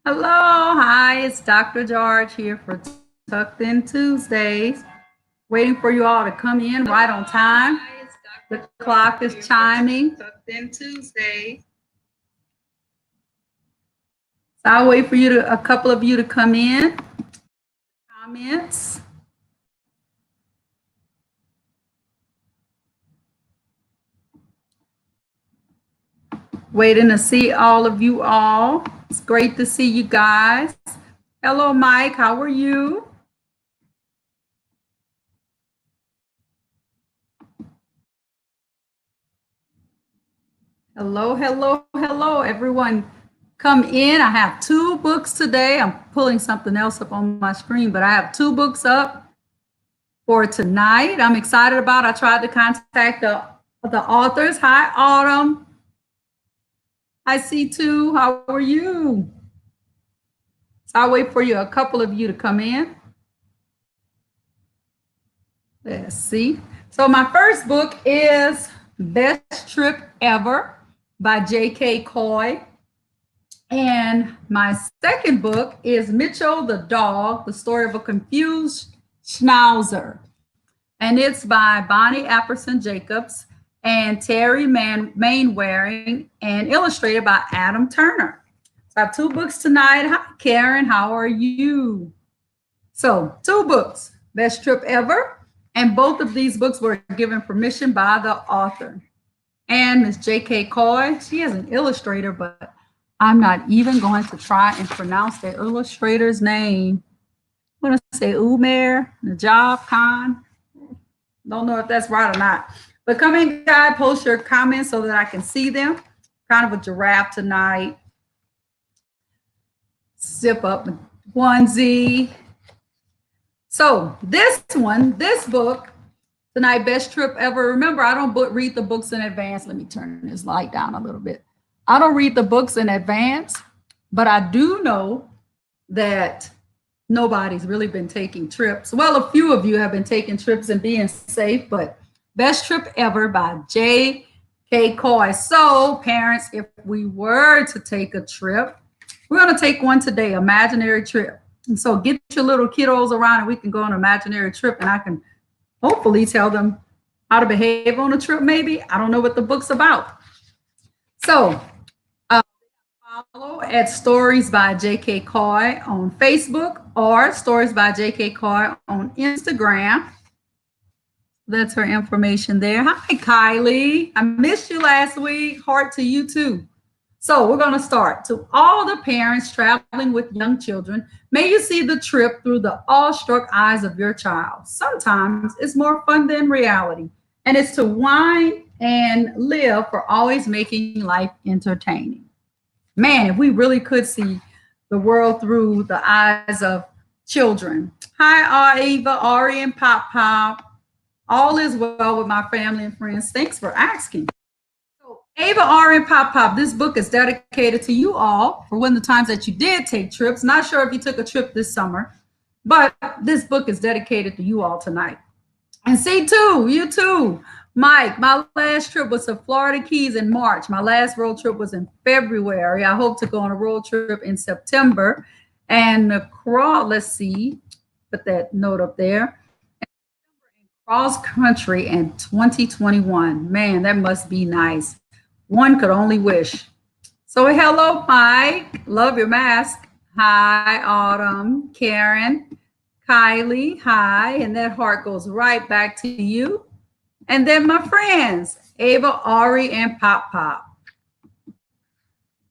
Hello, hi, it's Dr. George here for Tucked In Tuesdays. Waiting for you all to come in right on time. The clock is chiming. Tucked In Tuesdays. So I'll wait for a couple of you to come in. Comments. Waiting to see all of you all. It's great to see you guys. Hello, Mike. How are you? Hello, hello, hello, everyone. Come in. I have two books today. I'm pulling something else up on my screen, but I have two books up for tonight. I'm excited about. I tried to contact the authors. Hi, Autumn. Hi, C2. How are you? So I'll wait for a couple of you to come in. Let's see. So my first book is Best Trip Ever by J.K. Coy. And my second book is Mitchell the Dog, the story of a confused Schnauzer. And it's by Bonnie Apperson Jacobs and Terri Mainwaring and illustrated by Adam Turner. So I have two books tonight. Hi, Karen. How are you? So, two books, Best Trip Ever. And both of these books were given permission by the author. And Miss J.K. Coy, she is an illustrator, but I'm not even going to try and pronounce the illustrator's name. I'm going to say Umair, Najeeb Khan. Don't know if that's right or not. But come in, guys, post your comments so that I can see them. Kind of a giraffe tonight. Zip up onesie. So this book tonight, Best Trip Ever. Remember, I don't read the books in advance. Let me turn this light down a little bit. I don't read the books in advance, but I do know that nobody's really been taking trips. Well, a few of you have been taking trips and being safe, but Best Trip Ever by J.K. Coy. So, parents, if we were to take a trip, we're going to take one today, imaginary trip. And so get your little kiddos around and we can go on an imaginary trip and I can hopefully tell them how to behave on a trip, maybe. I don't know what the book's about. So, follow at Stories by J.K. Coy on Facebook or Stories by J.K. Coy on Instagram. That's her information there. Hi, Kylie. I missed you last week. Heart to you too. So we're going to start. To all the parents traveling with young children, may you see the trip through the awestruck eyes of your child. Sometimes it's more fun than reality, and it's to whine and live for always making life entertaining. Man, if we really could see the world through the eyes of children. Hi, Ava, Ari, and Pop Pop. All is well with my family and friends. Thanks for asking. So, Ava, Ari, and Pop Pop, this book is dedicated to you all for when the times that you did take trips. Not sure if you took a trip this summer, but this book is dedicated to you all tonight. And C2, you too. Mike, my last trip was to Florida Keys in March. My last road trip was in February. I hope to go on a road trip in September. And let's see, put that note up there. Cross country in 2021. Man, that must be nice. One could only wish. So, hello, Mike. Love your mask. Hi, Autumn. Karen. Kylie. Hi. And that heart goes right back to you. And then my friends, Ava, Ari, and Pop Pop.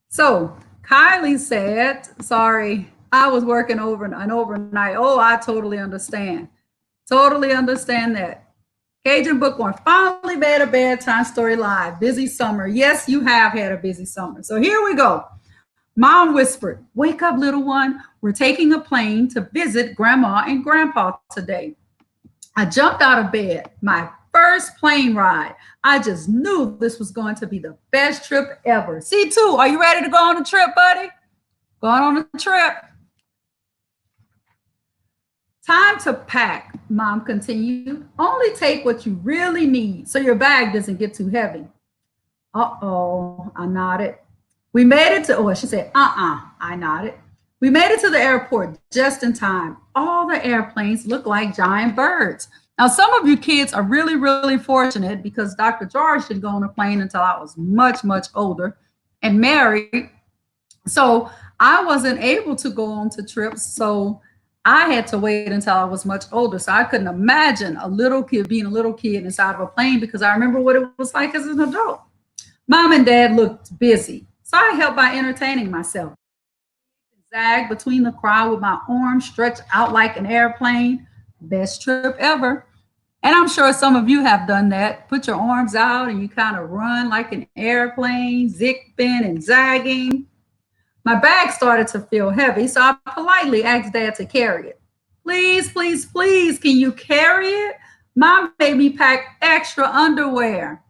So Kylie said, sorry, I was working overnight. Oh, I totally understand. Totally understand that. Cajun Book One finally made a bedtime story live. Busy summer. Yes, you have had a busy summer. So here we go. Mom whispered, wake up, little one. We're taking a plane to visit Grandma and Grandpa today. I jumped out of bed. My first plane ride. I just knew this was going to be the best trip ever. C2, are you ready to go on a trip, buddy? Going on a trip. Time to pack, Mom continued. Only take what you really need so your bag doesn't get too heavy. Uh-oh, I nodded. We made it to, she said, I nodded. We made it to the airport just in time. All the airplanes look like giant birds. Now, some of you kids are really, really fortunate because Dr. George didn't go on a plane until I was much, much older and married. So I wasn't able to go on to trips. So I had to wait until I was much older. So I couldn't imagine a little kid being a little kid inside of a plane because I remember what it was like as an adult. Mom and dad looked busy. So I helped by entertaining myself. Zag between the crowd with my arms stretched out like an airplane. Best trip ever. And I'm sure some of you have done that. Put your arms out and you kind of run like an airplane, zipping and zagging. My bag started to feel heavy, so I politely asked Dad to carry it. Please, please, please, can you carry it? Mom made me pack extra underwear.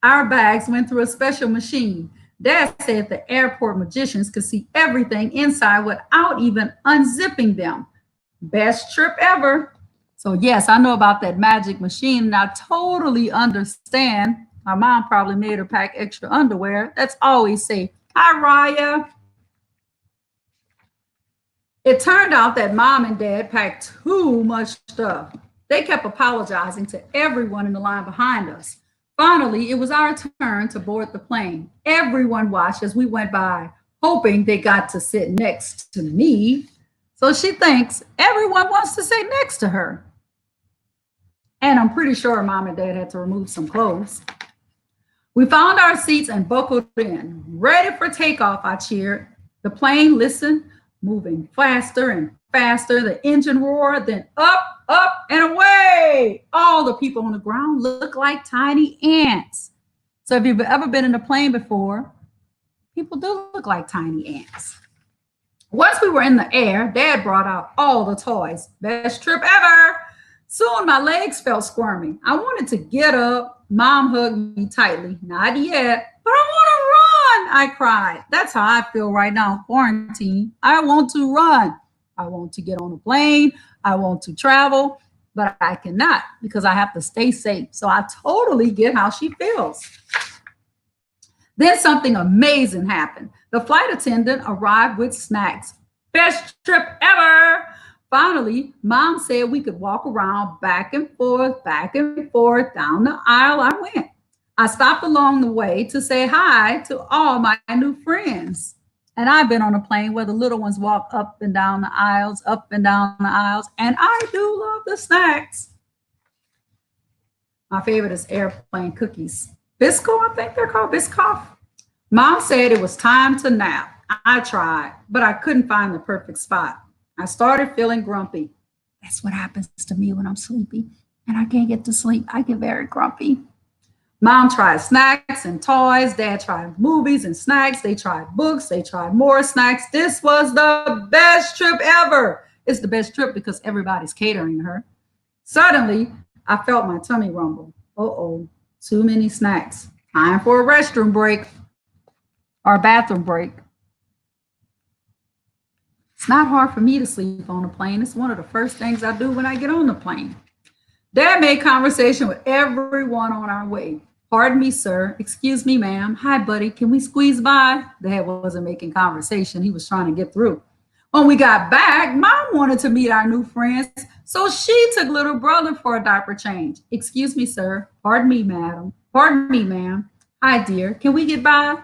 Our bags went through a special machine. Dad said the airport magicians could see everything inside without even unzipping them. Best trip ever. So yes, I know about that magic machine, and I totally understand. My mom probably made her pack extra underwear. That's always safe. Hi, Raya. It turned out that Mom and Dad packed too much stuff. They kept apologizing to everyone in the line behind us. Finally, it was our turn to board the plane. Everyone watched as we went by, hoping they got to sit next to me. So she thinks everyone wants to sit next to her. And I'm pretty sure Mom and Dad had to remove some clothes. We found our seats and buckled in. Ready for takeoff, I cheered. The plane listened, moving faster and faster. The engine roared, then up, up, and away. All the people on the ground look like tiny ants. So if you've ever been in a plane before, people do look like tiny ants. Once we were in the air, Dad brought out all the toys. Best trip ever. Soon my legs felt squirmy. I wanted to get up. Mom hugged me tightly. Not yet, but I want to run, I cried. That's how I feel right now in quarantine. I want to run. I want to get on a plane. I want to travel, but I cannot because I have to stay safe. So I totally get how she feels. Then something amazing happened. The flight attendant arrived with snacks. Best trip ever. Finally, Mom said we could walk around back and forth down the aisle. I went. I stopped along the way to say hi to all my new friends. And I've been on a plane where the little ones walk up and down the aisles, and I do love the snacks. My favorite is airplane cookies. Bisco, I think they're called Biscoff. Mom said it was time to nap. I tried, but I couldn't find the perfect spot. I started feeling grumpy. That's what happens to me when I'm sleepy and I can't get to sleep. I get very grumpy. Mom tried snacks and toys. Dad tried movies and snacks. They tried books. They tried more snacks. This was the best trip ever. It's the best trip because everybody's catering her. Suddenly, I felt my tummy rumble. Uh-oh, too many snacks. Time for a restroom break or a bathroom break. It's not hard for me to sleep on a plane. It's one of the first things I do when I get on the plane. Dad made conversation with everyone on our way. Pardon me, sir. Excuse me, ma'am. Hi, buddy. Can we squeeze by? Dad wasn't making conversation. He was trying to get through. When we got back, Mom wanted to meet our new friends, so she took little brother for a diaper change. Excuse me, sir. Pardon me, madam. Pardon me, ma'am. Hi, dear. Can we get by?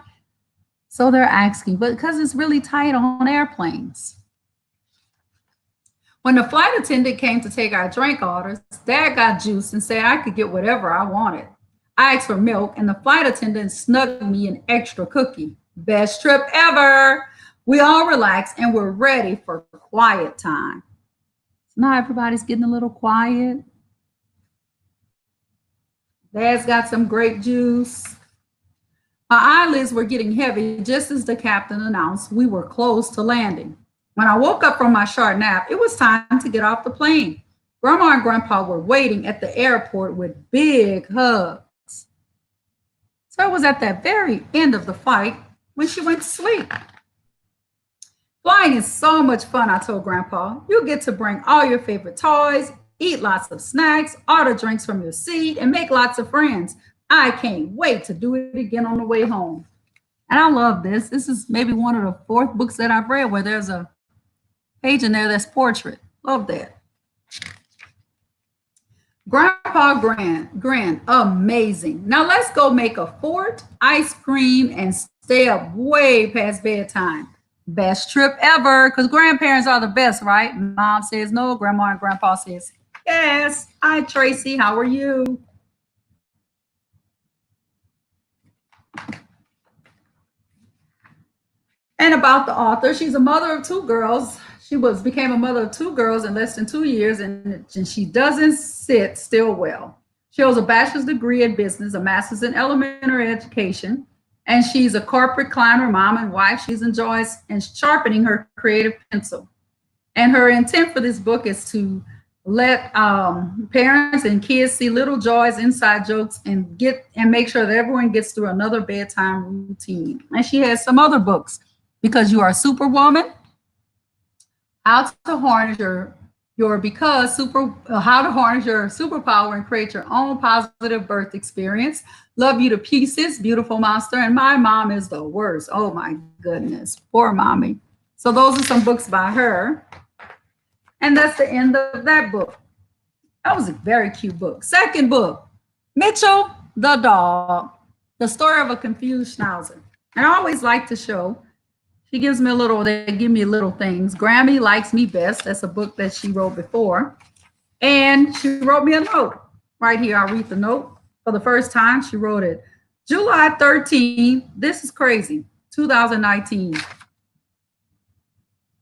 So they're asking, but because it's really tight on airplanes. When the flight attendant came to take our drink orders, Dad got juice and said I could get whatever I wanted. I asked for milk, and the flight attendant snugged me an extra cookie. Best trip ever. We all relaxed and we're ready for quiet time. So now everybody's getting a little quiet. Dad's got some grape juice. My eyelids were getting heavy just as the captain announced we were close to landing. When I woke up from my short nap, it was time to get off the plane. Grandma and Grandpa were waiting at the airport with big hugs. So it was at that very end of the flight when she went to sleep. Flying is so much fun, I told Grandpa. You get to bring all your favorite toys, eat lots of snacks, order drinks from your seat, and make lots of friends. I can't wait to do it again on the way home. And I love this. This is maybe one of the fourth books that I've read where there's a page in there that's portrait. Love that. Grandpa Grand, amazing. Now let's go make a fort, ice cream, and stay up way past bedtime. Best trip ever, because grandparents are the best, right? Mom says no, grandma and grandpa says yes. Hi, Tracy, how are you? And about the author, she's a mother of two girls. She became a mother of two girls in less than 2 years, and she doesn't sit still well. She holds a bachelor's degree in business, a master's in elementary education, and she's a corporate climber, mom and wife. She enjoys and sharpening her creative pencil. And her intent for this book is to let parents and kids see little joys, inside jokes, and make sure that everyone gets through another bedtime routine. And she has some other books, Because You Are a Superwoman, How to Harness How to Harness Your Superpower and Create Your Own Positive Birth Experience, Love You to Pieces, Beautiful Monster, and My Mom is the Worst. Oh my goodness, poor mommy. So those are some books by her. And that's the end of that book. That was a very cute book. Second book, Mitchell the Dog, The Story of a Confused Schnauzer. And I always like to show, they give me little things. Grammy Likes Me Best. That's a book that she wrote before. And she wrote me a note right here. I'll read the note for the first time. She wrote it July 13th. This is crazy. 2019.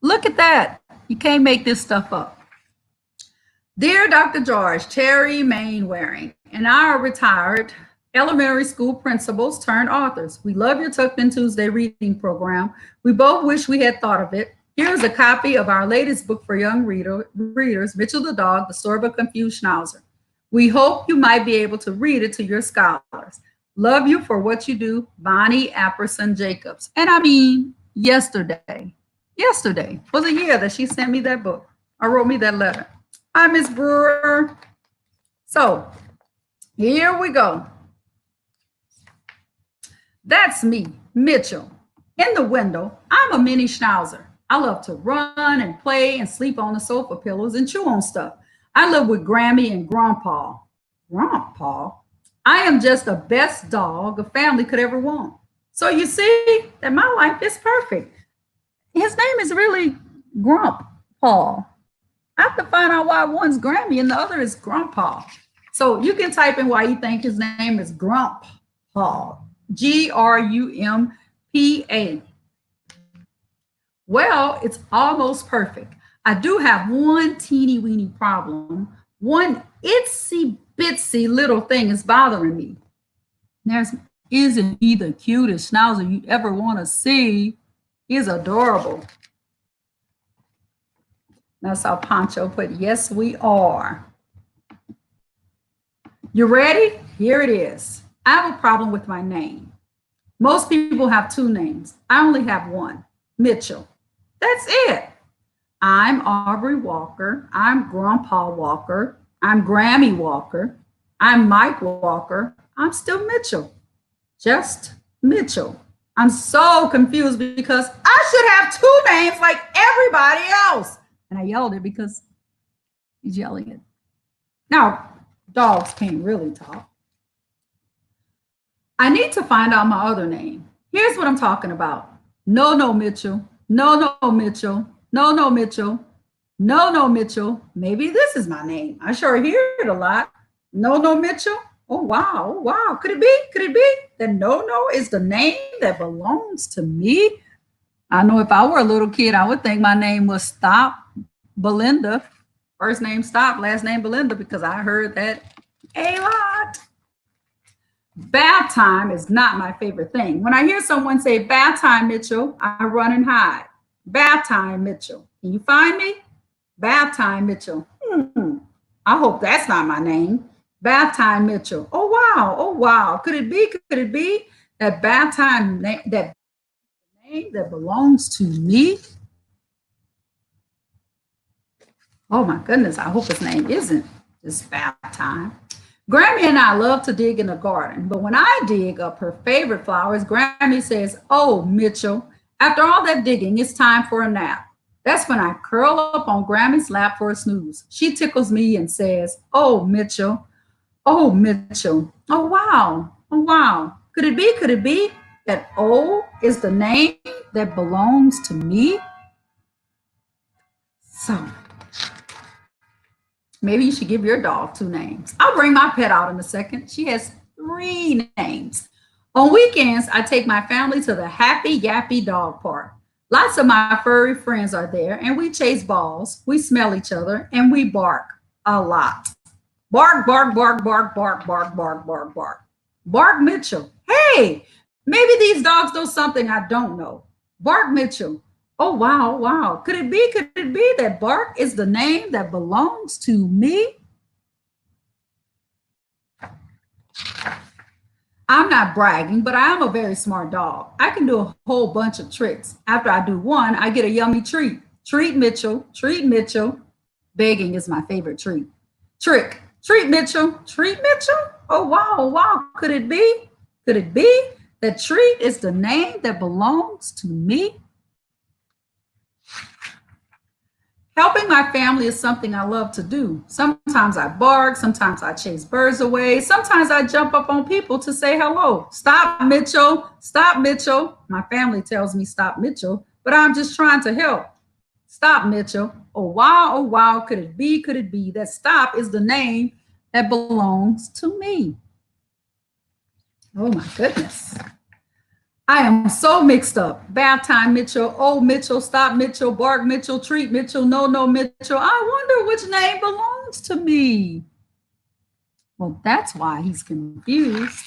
Look at that. You can't make this stuff up. Dear Dr. George, Terri Mainwaring and I are retired elementary school principals turned authors. We love your Tucked In Tuesday reading program. We both wish we had thought of it. Here's a copy of our latest book for young readers, Mitchell the Dog, The Story of a Confused Schnauzer. We hope you might be able to read it to your scholars. Love you for what you do, Bonnie Apperson Jacobs. And I mean, yesterday was a year that she sent me that book. I wrote me that letter. Hi, Miss Brewer. So here we go. That's me, Mitchell. In the window, I'm a mini Schnauzer. I love to run and play and sleep on the sofa pillows and chew on stuff. I live with Grammy and Grandpa. Grandpa? I am just the best dog a family could ever want. So you see that my life is perfect. His name is really Grandpa. I have to find out why one's Grammy and the other is Grandpa. So you can type in why you think his name is Grandpa. Grumpa. Well, it's almost perfect. I do have one teeny weeny problem. One itsy bitsy little thing is bothering me. Isn't he the cutest Schnauzer you ever want to see? He's adorable. That's how Pancho put, yes, we are. You ready? Here it is. I have a problem with my name. Most people have two names. I only have one, Mitchell. That's it. I'm Aubrey Walker. I'm Grandpa Walker. I'm Grammy Walker. I'm Mike Walker. I'm still Mitchell. Just Mitchell. I'm so confused because I should have two names like everybody else. And I yelled it because he's yelling it. Now, dogs can't really talk. I need to find out my other name. Here's what I'm talking about. No, Mitchell. No, Mitchell. No, Mitchell. No, Mitchell. Maybe this is my name. I sure hear it a lot. No, Mitchell. Oh, wow. Could it be that no is the name that belongs to me? I know if I were a little kid, I would think my name was Stop Belinda. First name Stop, last name Belinda, because I heard that a lot. Bath time is not my favorite thing. When I hear someone say bath time, Mitchell, I run and hide. Bath time, Mitchell. Can you find me? Bath time, Mitchell. I hope that's not my name. Bath time, Mitchell. Oh, wow. Could it be that bath time, that name that belongs to me? Oh my goodness, I hope his name isn't just bath time. Grammy and I love to dig in the garden, but when I dig up her favorite flowers, Grammy says, oh, Mitchell, after all that digging, it's time for a nap. That's when I curl up on Grammy's lap for a snooze. She tickles me and says, "Oh, Mitchell. Oh, Mitchell. Oh, wow. Oh, wow. Could it be that O is the name that belongs to me?" So maybe you should give your dog two names. I'll bring my pet out in a second. She has three names. On weekends, I take my family to the Happy Yappy Dog Park. Lots of my furry friends are there, and we chase balls, we smell each other, and we bark a lot. Bark, bark, bark, bark, bark, bark, bark, bark, bark. Bark Mitchell. Hey, maybe these dogs know something I don't know. Bark Mitchell. Oh, wow, wow. Could it be that Bark is the name that belongs to me? I'm not bragging, but I am a very smart dog. I can do a whole bunch of tricks. After I do one, I get a yummy treat. Treat Mitchell, treat Mitchell. Begging is my favorite treat. Trick, treat Mitchell, treat Mitchell. Oh, wow, wow. Could it be? Could it be that treat is the name that belongs to me? Helping my family is something I love to do. Sometimes I bark, sometimes I chase birds away, sometimes I jump up on people to say hello. Stop, Mitchell. Stop, Mitchell. My family tells me stop, Mitchell, but I'm just trying to help. Stop, Mitchell. Oh, wow. Could it be that stop is the name that belongs to me? Oh, my goodness. I am so mixed up. Bath time, Mitchell. Oh, Mitchell. Stop, Mitchell. Bark, Mitchell. Treat, Mitchell. No, no, Mitchell. I wonder which name belongs to me. Well, that's why he's confused.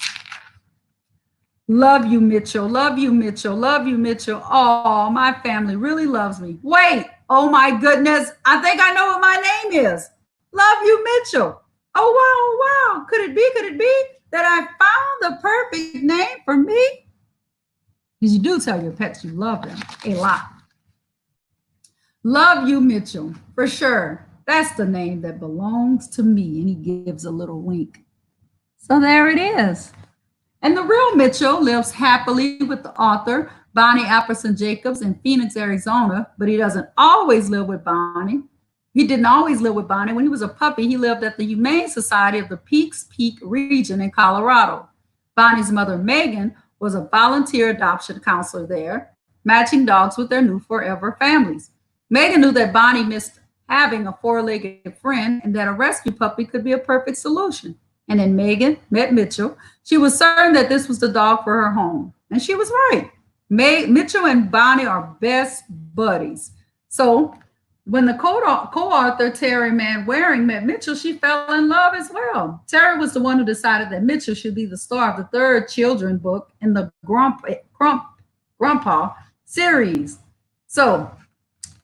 Love you, Mitchell. Love you, Mitchell. Love you, Mitchell. Oh, my family really loves me. Wait. Oh, my goodness. I think I know what my name is. Love you, Mitchell. Oh, wow. Could it be that I found the perfect name for me? Because you do tell your pets you love them a lot. Love you, Mitchell, for sure. That's the name that belongs to me. And he gives a little wink. So there it is. And the real Mitchell lives happily with the author, Bonnie Apperson Jacobs, in Phoenix, Arizona, but he doesn't always live with Bonnie. He didn't always live with Bonnie. When he was a puppy, he lived at the Humane Society of the Peaks Peak region in Colorado. Bonnie's mother, Megan, was a volunteer adoption counselor there, matching dogs with their new forever families. Megan knew that Bonnie missed having a four-legged friend and that a rescue puppy could be a perfect solution. And then Megan met Mitchell. She was certain that this was the dog for her home. And she was right. Mitchell and Bonnie are best buddies. So when the co-author Terri Mainwaring met Mitchell, she fell in love as well. Terri was the one who decided that Mitchell should be the star of the third children's book in the Grandpa series. So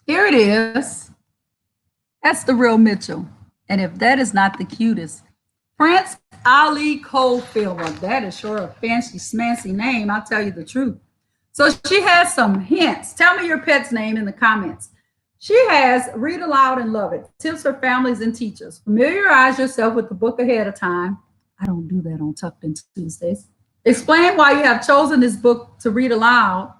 here it is. That's the real Mitchell. And if that is not the cutest, Prince Ali Cofield. Well, that is sure a fancy, smancy name. I'll tell you the truth. So she has some hints. Tell me your pet's name in the comments. She has read aloud and love it. Tips for families and teachers. Familiarize yourself with the book ahead of time. I don't do that on Tucked In Tuesdays. Explain why you have chosen this book to read aloud.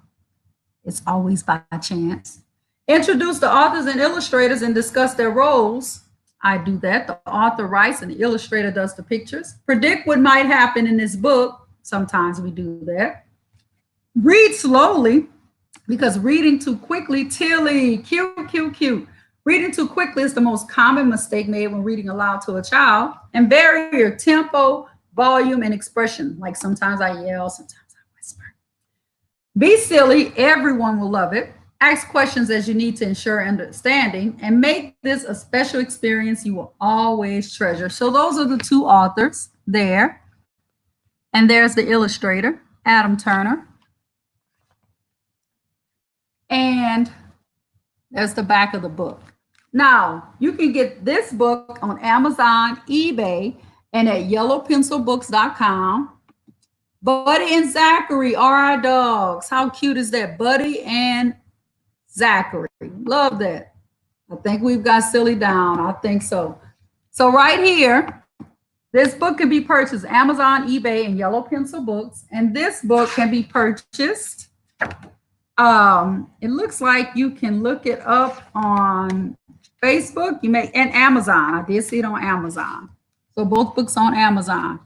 It's always by chance. Introduce the authors and illustrators and discuss their roles. I do that. The author writes and the illustrator does the pictures. Predict what might happen in this book. Sometimes we do that. Read slowly. Because reading too quickly, Tilly, cute. Reading too quickly is the most common mistake made when reading aloud to a child. And vary your tempo, volume, and expression. Like sometimes I yell, sometimes I whisper. Be silly, everyone will love it. Ask questions as you need to ensure understanding and make this a special experience you will always treasure. So those are the two authors there. And there's the illustrator, Adam Turner. And there's the back of the book. Now, you can get this book on Amazon, eBay, and at yellowpencilbooks.com. Buddy and Zachary are our dogs. How cute is that? Buddy and Zachary. Love that. I think we've got Silly down. I think so. So right here, this book can be purchased Amazon, eBay, and Yellow Pencil Books. And this book can be purchased It looks like you can look it up on Facebook. You may and Amazon. I did see it on Amazon. So both books on Amazon.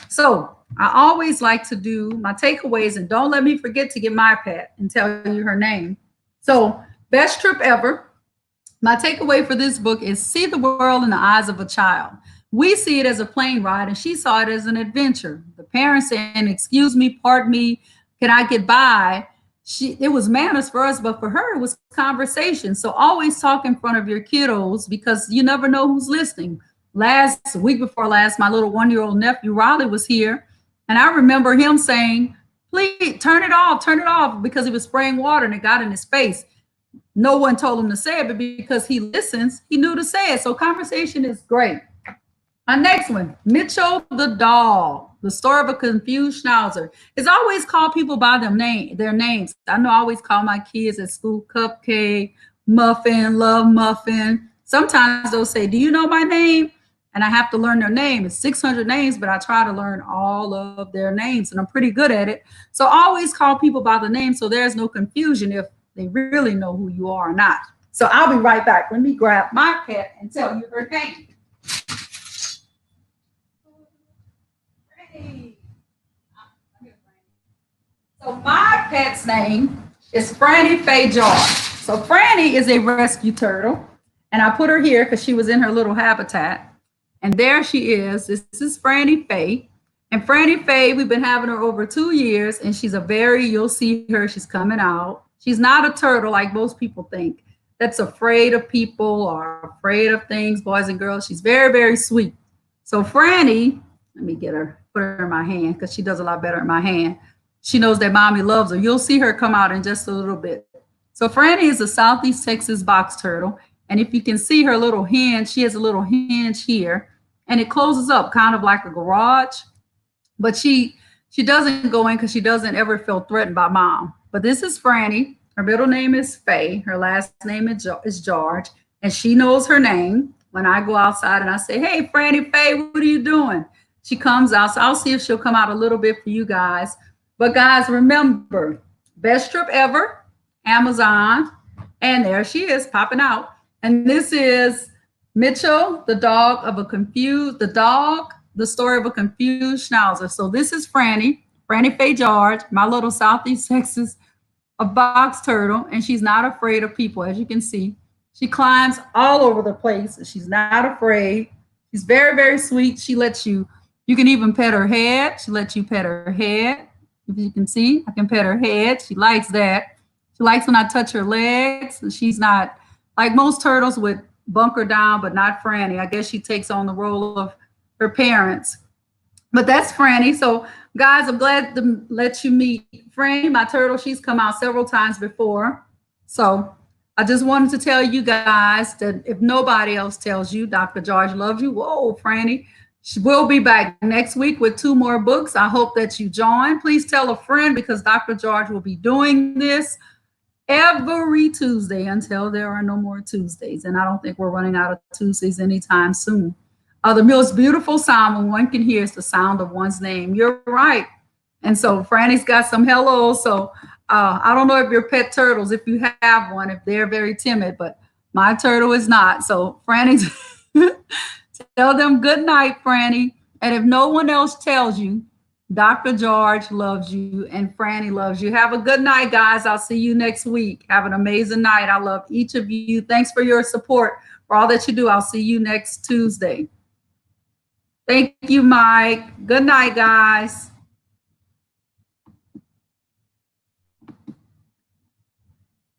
So I always like to do my takeaways, and don't let me forget to get my pet and tell you her name. So best trip ever. My takeaway for this book is see the world in the eyes of a child. We see it as a plane ride, and she saw it as an adventure. The parents saying, "Excuse me, pardon me, can I get by?" It was manners for us, but for her, it was conversation. So always talk in front of your kiddos because you never know who's listening. Last week before last, my little 1-year-old nephew Riley was here, and I remember him saying, "Please turn it off," because he was spraying water and it got in his face. No one told him to say it, but because he listens, he knew to say it. So conversation is great. Our next one, Mitchell the dog, the story of a confused Schnauzer. It's always called people by their names. I know I always call my kids at school Cupcake, Muffin, Love Muffin. Sometimes they'll say, "Do you know my name?" And I have to learn their name. It's 600 names, but I try to learn all of their names, and I'm pretty good at it. So I always call people by the name so there's no confusion if they really know who you are or not. So I'll be right back. Let me grab my pet and tell you her name. So my pet's name is Franny Faye George. So Franny is a rescue turtle, and I put her here because she was in her little habitat. And there she is. This is Franny Faye. And Franny Faye, we've been having her over 2 years, and she's you'll see her, she's coming out. She's not a turtle like most people think that's afraid of people or afraid of things, boys and girls. She's very, very sweet. So Franny, let me get her, put her in my hand because she does a lot better in my hand. She knows that mommy loves her. You'll see her come out in just a little bit. So Franny is a Southeast Texas box turtle. And if you can see her little hinge, she has a little hinge here, and it closes up kind of like a garage. But she doesn't go in because she doesn't ever feel threatened by mom. But this is Franny. Her middle name is Faye. Her last name is George. And she knows her name. When I go outside and I say, "Hey, Franny Faye, what are you doing?" She comes out. So I'll see if she'll come out a little bit for you guys. But guys, remember, best trip ever, Amazon. And there she is popping out. And this is Mitchell, the story of a confused Schnauzer. So this is Franny Faye George, my little Southeast Texas, a box turtle, and she's not afraid of people, as you can see. She climbs all over the place. She's not afraid. She's very, very sweet. She lets you can even pet her head. She lets you pet her head. If you can see, I can pet her head. She likes that. She likes when I touch her legs. She's not like most turtles would bunker down, but not Franny. I guess she takes on the role of her parents. But that's Franny. So guys, I'm glad to let you meet Franny, my turtle. She's come out several times before. So I just wanted to tell you guys that if nobody else tells you, Dr. George loves you. Whoa, Franny. We'll be back next week with 2 more books. I hope that you join. Please tell a friend because Dr. George will be doing this every Tuesday until there are no more Tuesdays. And I don't think we're running out of Tuesdays anytime soon. The most beautiful sound when one can hear is the sound of one's name. You're right. And so Franny's got some hellos. So I don't know if your pet turtles, if you have one, if they're very timid, but my turtle is not. So Franny's, tell them good night, Franny. And if no one else tells you, Dr. George loves you and Franny loves you. Have a good night, guys. I'll see you next week. Have an amazing night. I love each of you. Thanks for your support, for all that you do. I'll see you next Tuesday. Thank you, Mike. Good night, guys.